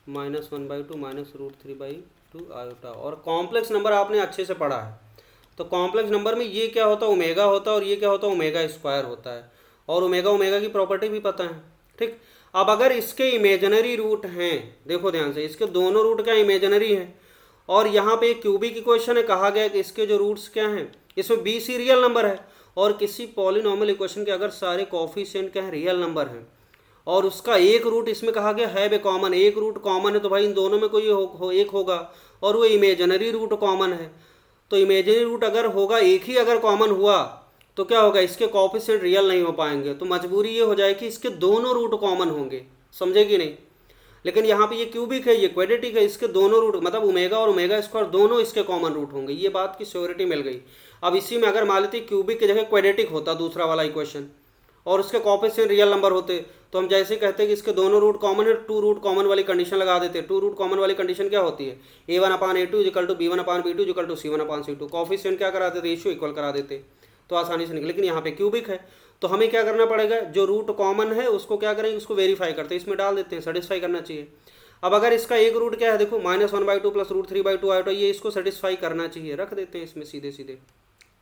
S1: -1/2 -√3/2 आयोटा। और कॉम्प्लेक्स नंबर आपने अच्छे से पढ़ा है, तो कॉम्प्लेक्स नंबर में ये क्या होता है ओमेगा होता है, और ये क्या होता है ओमेगा² होता है, और ओमेगा की प्रॉपर्टी भी पता है, ठीक। अब अगर इसके इमेजिनरी रूट हैं, देखो ध्यान से, इसके दोनों रूट क्या इमेजिनरी हैं, और यहाँ पे एक क्यूबिक इक्वेशन है, कहा गया कि इसके जो रूट्स क्या हैं, इसमें बी सी रियल नंबर है, और किसी पॉलिनॉमियल इक्वेशन के अगर सारे कोफिशिएंट क्या है रियल नंबर हैं, और उसका एक रूट इसमें कहा गया है बे कॉमन, एक रूट कॉमन है, तो भाई इन दोनों में कोई एक होगा, और वो इमेजिनरी रूट कॉमन है, तो इमेजिनरी रूट अगर होगा एक ही अगर कॉमन हुआ तो क्या होगा इसके कोफिशिएंट रियल नहीं हो पाएंगे, तो मजबूरी ये हो जाएगी कि इसके दोनों रूट कॉमन होंगे, समझे कि नहीं। लेकिन यहाँ पे ये क्यूबिक है, ये क्वाड्रेटिक है, इसके दोनों रूट मतलब ओमेगा और ओमेगा² दोनों इसके कॉमन रूट होंगे, ये बात की श्योरिटी मिल गई। अब इसी में अगर मान लेते क्यूबिक की जगह क्वाड्रेटिक होता दूसरा वाला इक्वेशन, और उसके कोफिशिएंट रियल नंबर होते, तो हम जैसे कहते हैं कि इसके दोनों रूट कॉमन है, 2 रूट कॉमन वाली कंडीशन लगा देते। 2 रूट कॉमन वाली कंडीशन क्या होती है a1/a2 = b1/b2 = c1/c2, कोफिशिएंट क्या करा देते रेशियो इक्वल करा देते, तो आसानी से निकले। लेकिन यहाँ पे क्यूबिक है तो हमें क्या करना पड़ेगा, जो रूट कॉमन है उसको क्या करेंगे, उसको वेरीफाई करते हैं, इसमें डाल देते हैं, सेटिस्फाई करना चाहिए। अब अगर इसका एक रूट क्या है देखो -1/2 प्लस √3/2 आयोटा, ये इसको सेटिस्फाई करना चाहिए, रख देते हैं इसमें सीधे सीधे।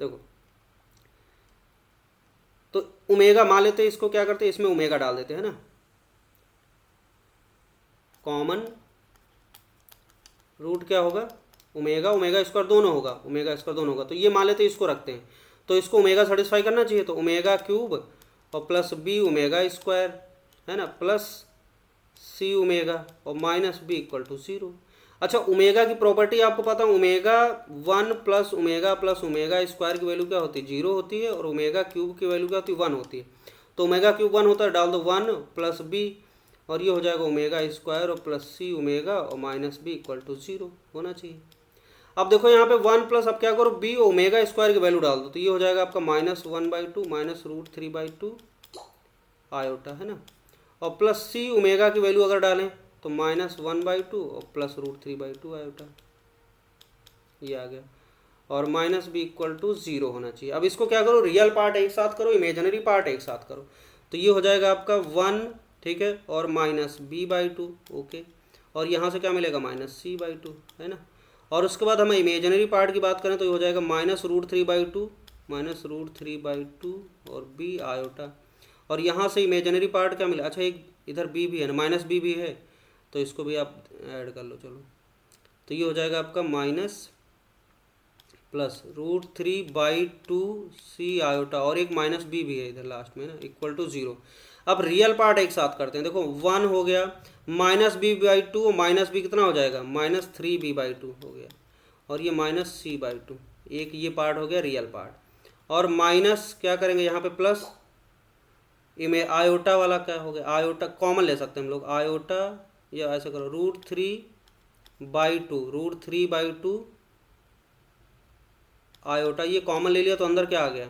S1: देखो तो ओमेगा मान लेते हैं, इसको क्या करते हैं इसमें ओमेगा डाल देते हैं ना, कॉमन रूट क्या होगा ओमेगा² दोनों होगा, ओमेगा² दोनों होगा, तो ये मान लेते हैं इसको रखते हैं, तो इसको ओमेगा सेटिस्फाई करना चाहिए, तो ओमेगा³ और प्लस b ओमेगा² है ना प्लस c ओमेगा और -b = 0। अच्छा ओमेगा की प्रॉपर्टी आपको पता है, ओमेगा 1 प्लस ओमेगा स्क्वायर की वैल्यू क्या होती है, 0 होती है, और ओमेगा क्यूब की वैल्यू क्या होती है, 1 होती है। तो ओमेगा क्यूब 1 होता है, डाल दो 1 प्लस बी, और ये हो जाएगा ओमेगा स्क्वायर और प्लस सी ओमेगा और माइनस बी इक्वल टू 0 होना चाहिए। अब देखो यहाँ पे 1 प्लस, अब क्या करो, बी ओमेगा स्क्वायर की वैल्यू डाल दो, तो ये हो जाएगा आपका -1/2 -√3/2 आयोटा, है ना। और प्लस सी ओमेगा की वैल्यू अगर डालें तो -1/2 और +√3/2 आयोटा, ये आ गया। और माइनस बी इक्वल टू 0 होना चाहिए। अब इसको क्या करो, रियल पार्ट एक साथ करो, इमेजिनरी पार्ट एक साथ करो, तो ये हो जाएगा आपका 1, ठीक है, और -b/2, ओके। और यहाँ से क्या मिलेगा, -c/2, है ना। और उसके बाद हम इमेजिनरी पार्ट की बात करें तो ये हो जाएगा -√3/2 और b आयोटा। और यहाँ से इमेजिनरी पार्ट क्या मिला, अच्छा एक इधर b भी है ना, -b भी है, तो इसको भी आप ऐड कर लो, चलो। तो ये हो जाएगा आपका +√3/2 c आयोटा, और एक -b भी है इधर लास्ट में ना, इक्वल टू 0। अब रियल पार्ट एक साथ करते हैं, देखो 1 हो गया, -b/2 और -b कितना हो जाएगा, -3b/2 हो गया, और ये -c/2, एक ये पार्ट हो गया रियल पार्ट। और माइनस क्या करेंगे यहाँ पे, प्लस इमें आयोटा वाला क्या हो गया, आयोटा कॉमन ले सकते हैं हम लोग, आयोटा या ऐसे करो √3/2 आयोटा, ये कॉमन ले लिया तो अंदर क्या आ गया,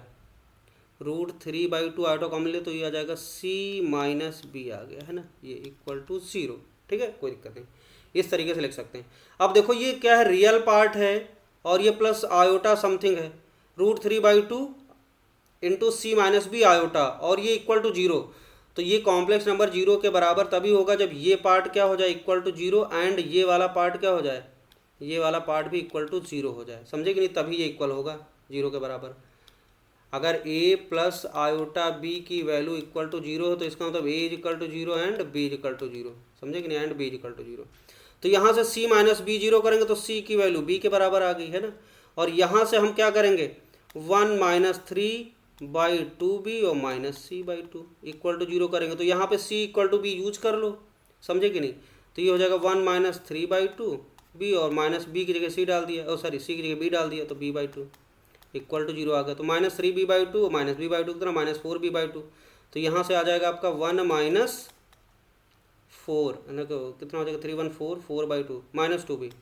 S1: √3/2 आयोटा कॉमन ले तो ये आ जाएगा c-b आ गया, है ना, ये इक्वल टू 0, ठीक है, कोई दिक्कत नहीं, इस तरीके से लिख सकते हैं। अब देखो ये क्या है, रियल पार्ट है, और ये प्लस आयोटा समथिंग है, √3/2 इंटू c-b आयोटा, और ये इक्वल टू 0। तो ये कॉम्प्लेक्स नंबर 0 के बराबर तभी होगा जब ये पार्ट क्या हो जाए, इक्वल टू 0, एंड ये वाला पार्ट क्या हो जाए, ये वाला पार्ट भी इक्वल टू 0 हो जाए, समझे कि नहीं, तभी ये इक्वल होगा 0 के बराबर। अगर a प्लस आयोटा b की वैल्यू इक्वल टू 0 हो तो इसका मतलब a is equal to 0 and b is equal to 0, समझे कि नहीं, and b is equal to 0। तो यहाँ से c-b 0 करेंगे तो c की वैल्यू b के बराबर आ गई, है ना। और यहाँ से हम क्या करेंगे, 1 -3/2b और -c/2 इक्वल टू 0 करेंगे, तो यहाँ पे c equal to b use कर लो, समझे कि नहीं। तो ये हो जाएगा 1 -3/2b और -b की जगह c डाल दिया, और सॉरी c की जगह b डाल दिया, तो b/2 इक्वल टू 0 आ गया। तो -3b/2 और -b/2 कितना, -4b/2। तो यहाँ से आ जाएगा आपका 1 -4, कितना हो जाएगा, 3 1 4 4/2 -2b,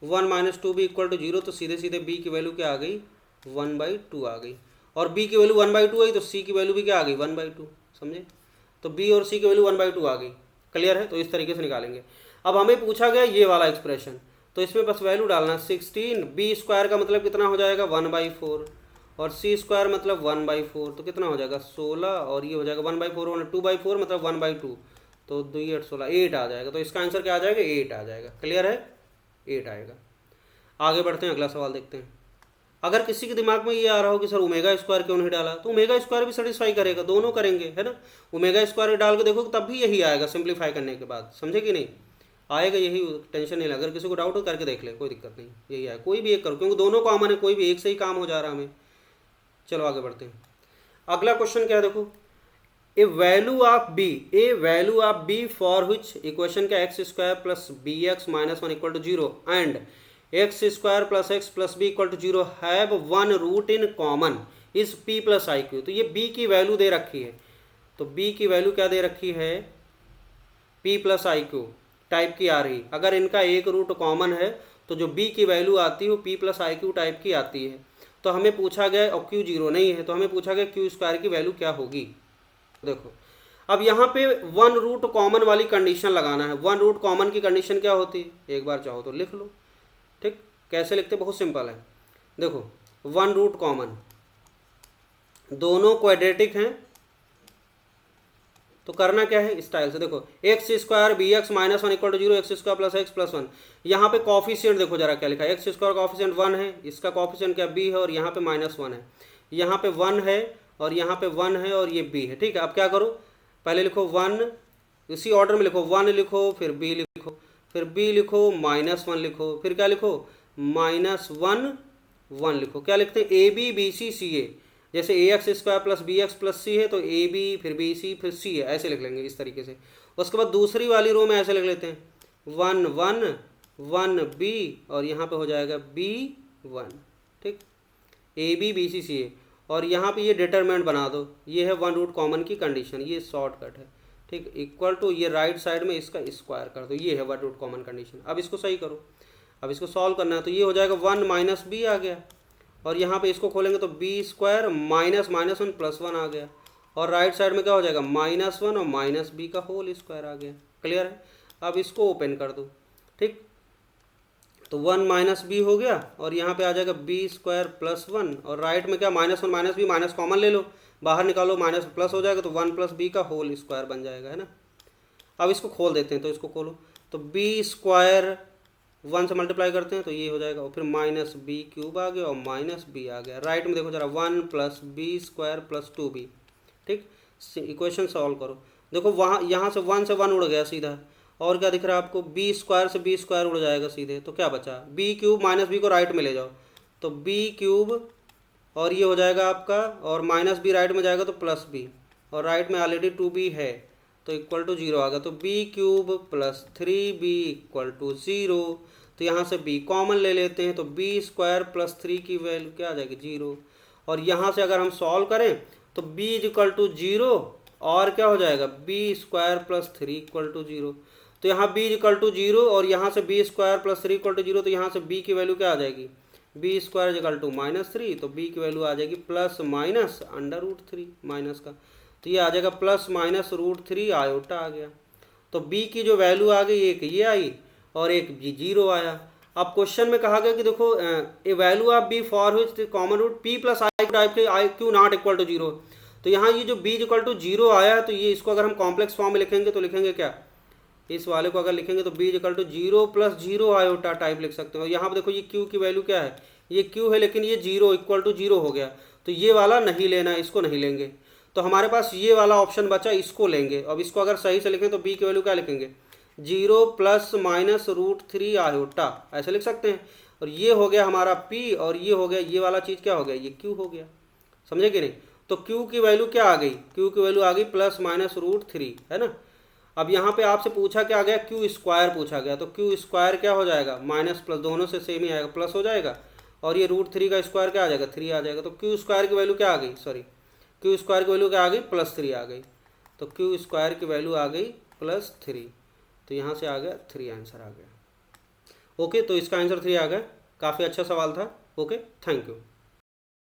S1: 1 -2b इक्वल टू 0। तो सीधे सीधे b की वैल्यू क्या आ गई, 1/2 आ गई, और b की वैल्यू 1/2 आई तो c की वैल्यू भी क्या आ गई, 1/2, समझे। तो b और c की वैल्यू 1/2 आ गई, क्लियर है। तो इस तरीके से निकालेंगे। अब हमें पूछा गया ये वाला एक्सप्रेशन, तो इसमें बस वैल्यू डालना, 16, b स्क्वायर का मतलब कितना हो जाएगा, 1/4, और c स्क्वायर मतलब 1/4, तो कितना हो जाएगा 16, और ये हो जाएगा 1/4 और 2/4 मतलब 1/2, तो 2 8 16 8 आ जाएगा। तो इसका आंसर क्या आ जाएगा, 8 आ जाएगा, क्लियर है, 8 आएगा। आगे बढ़ते हैं, अगला सवाल देखते हैं। अगर किसी के दिमाग में ये आ रहा हो कि सर ओमेगा स्क्वायर क्यों नहीं डाला, तो ओमेगा स्क्वायर भी सेटिस्फाई करेगा, दोनों करेंगे, है ना। ओमेगा स्क्वायर डाल के देखो तब भी यही आएगा सिंप्लीफाई करने के बाद, समझे कि नहीं, आएगा यही, टेंशन नहीं लगा। अगर किसी को डाउट हो करके देख ले, कोई दिक्कत नहीं, यही आएगा, कोई भी एक करो, क्योंकि दोनों कॉमन है, कोई भी एक से ही काम हो जा रहा है हमें। चलो आगे बढ़ते हैं। अगला क्वेश्चन क्या है, देखो, a value of b for which equation का x square plus bx -1 equal to 0 and x square plus x plus B equal to 0 have one root in common is p plus i q. तो ये b की value दे रखी है, तो b की value क्या दे रखी है, p plus i Q type की आ रही। अगर इनका एक रूट कॉमन है तो जो b की वैल्यू आती है वो p plus i Q type की आती है। तो हमें पूछा गया, और q 0 नहीं है, तो हमें पूछा गया q स्क्वायर की वैल्यू क्या होगी। देखो अब यहाँ पे वन रूट कॉमन वाली कंडीशन लगाना है। वन रूट कॉमन की कंडीशन क्या होती है, एक बार चाहो तो लिख लो, ठीक। कैसे लिखते, बहुत सिंपल है। देखो वन रूट कॉमन, दोनों क्वाड्रेटिक हैं, तो करना क्या है, स्टाइल से देखो, x square B x -1 equal to 0, x square plus x plus 1। यहाँ पे कॉफिशिएंट देखो जरा क्या लिखा है, एक्स स्क्वायर कॉफिशिएंट 1 है, इसका कॉफिशिएंट क्या b है, और यहाँ पे -1 है, यहाँ पे 1 है, और यहाँ पे 1 है, और ये b है, ठीक है। अब क्या करो, पहले लिखो 1, इसी ऑर्डर में लिखो, 1 लिखो, फिर b लिखो, फिर b लिखो, -1 लिखो, फिर क्या लिखो, -1 1 लिखो। क्या लिखते हैं, A B B C c a, जैसे a x square plus b x plus c है तो ए बी फिर बी सी फिर सी है, ऐसे लिख लेंगे इस तरीके से। उसके बाद दूसरी वाली रो में ऐसे लिख लेते हैं 1 1 1b और यहाँ पे हो जाएगा b1, ठीक। A B B C c ए, और यहाँ पे ये डिटरमिनेंट बना दो, ये है वन रूट कॉमन की कंडीशन, ये शॉर्टकट है, ठीक। इक्वल टू ये राइट साइड में इसका स्क्वायर कर दो, ये है वन रूट कॉमन कंडीशन। अब इसको सही करो, अब इसको सॉल्व करना है, तो ये हो जाएगा 1 माइनस बी आ गया, और यहाँ पे इसको खोलेंगे तो B square minus minus 1 plus 1 आ गया, और राइट साइड में क्या हो जाएगा -1 और माइनस बी का होल स्क्वायर आ गया। क्लियर है? अब इसको ओपन कर दो, ठीक। तो 1 माइनस बी हो गया, और यहाँ पे आ जाएगा बी स्क्वायर प्लस 1, और राइट में क्या -1 माइनस बी, माइनस कॉमन ले लो, बाहर निकालो, माइनस प्लस हो जाएगा, तो 1 प्लस बी का होल स्क्वायर बन जाएगा, है ना। अब इसको खोल देते हैं, तो इसको खोलो, तो बी स्क्वायर 1 से मल्टीप्लाई करते हैं तो ये हो जाएगा, और फिर माइनस बी क्यूब आ गया और माइनस बी आ गया। राइट में देखो जरा 1 plus B square plus 2b, ठीक। इक्वेशन सॉल्व करो, देखो वहाँ यहाँ से 1 से 1 उड़ गया सीधा, और क्या दिख रहा है आपको, बी स्क्वायर से बी स्क्वायर उड़ जाएगा सीधे, तो क्या बचा, बी क्यूब माइनस बी को राइट में ले जाओ, तो बी क्यूब और ये हो जाएगा आपका, और माइनस बी राइट में जाएगा तो प्लस बी, और राइट में ऑलरेडी 2b है तो इक्वल टू 0 आ गया, तो B cube plus 3b equal to 0। तो यहाँ से b कॉमन ले लेते हैं, तो बी स्क्वायर प्लस 3 की वैल्यू क्या आ जाएगी 0, और यहाँ से अगर हम सॉल्व करें तो b इज इक्वल टू 0, और क्या हो जाएगा B square plus 3 equal to 0। तो यहाँ b इक्वल टू 0 और यहाँ से B square plus 3 equal to 0, तो यहाँ से b की वैल्यू क्या आ जाएगी, बी स्क्वायर इक्वल टू -3, तो b की वैल्यू आ जाएगी प्लस माइनस √3 माइनस का, तो ये आ जाएगा प्लस माइनस √3 आयोटा आ गया। तो b की जो वैल्यू आ गई, एक ये आई और एक 0 आया। अब क्वेश्चन में कहा गया कि देखो a value of b for which common root p plus i q not equal to 0। तो यहाँ ये जो b इक्वल टू 0 आया है, तो ये इसको अगर हम कॉम्प्लेक्स फॉर्म में लिखेंगे तो लिखेंगे क्या, इस वाले को अगर लिखेंगे तो b equal to 0 plus 0 iota type लिख सकते हो। यहाँ पर देखो ये q की वैल्यू क्या है, ये q है, लेकिन ये 0 इक्वल टू 0 हो गया, तो ये वाला नहीं लेना, इसको नहीं लेंगे। तो हमारे पास ये वाला ऑप्शन बचा, इसको लेंगे। अब इसको अगर सही से लिखें तो b की वैल्यू क्या लिखेंगे, 0 प्लस माइनस √3 आयोटा, ऐसे लिख सकते हैं। और ये हो गया हमारा p, और ये हो गया, ये वाला चीज़ क्या हो गया, ये q हो गया। समझे कि नहीं? तो q की वैल्यू क्या आ गई, q की वैल्यू आ गई प्लस माइनस √3, है ना। अब यहाँ पे आपसे पूछा क्या आ गया, q स्क्वायर पूछा गया, तो q स्क्वायर क्या हो जाएगा, माइनस प्लस दोनों से सेम ही आएगा, प्लस हो जाएगा, और ये √3 का स्क्वायर क्या आ जाएगा, 3 आ जाएगा। तो q स्क्वायर की वैल्यू क्या आ गई, सॉरी q स्क्वायर की वैल्यू क्या आ गई, +3 आ गई। तो q स्क्वायर की वैल्यू आ गई +3, तो यहाँ से आ गया 3 आंसर आ गया। ओके, तो इसका आंसर 3 आ गया। काफ़ी अच्छा सवाल था। Okay, thank you.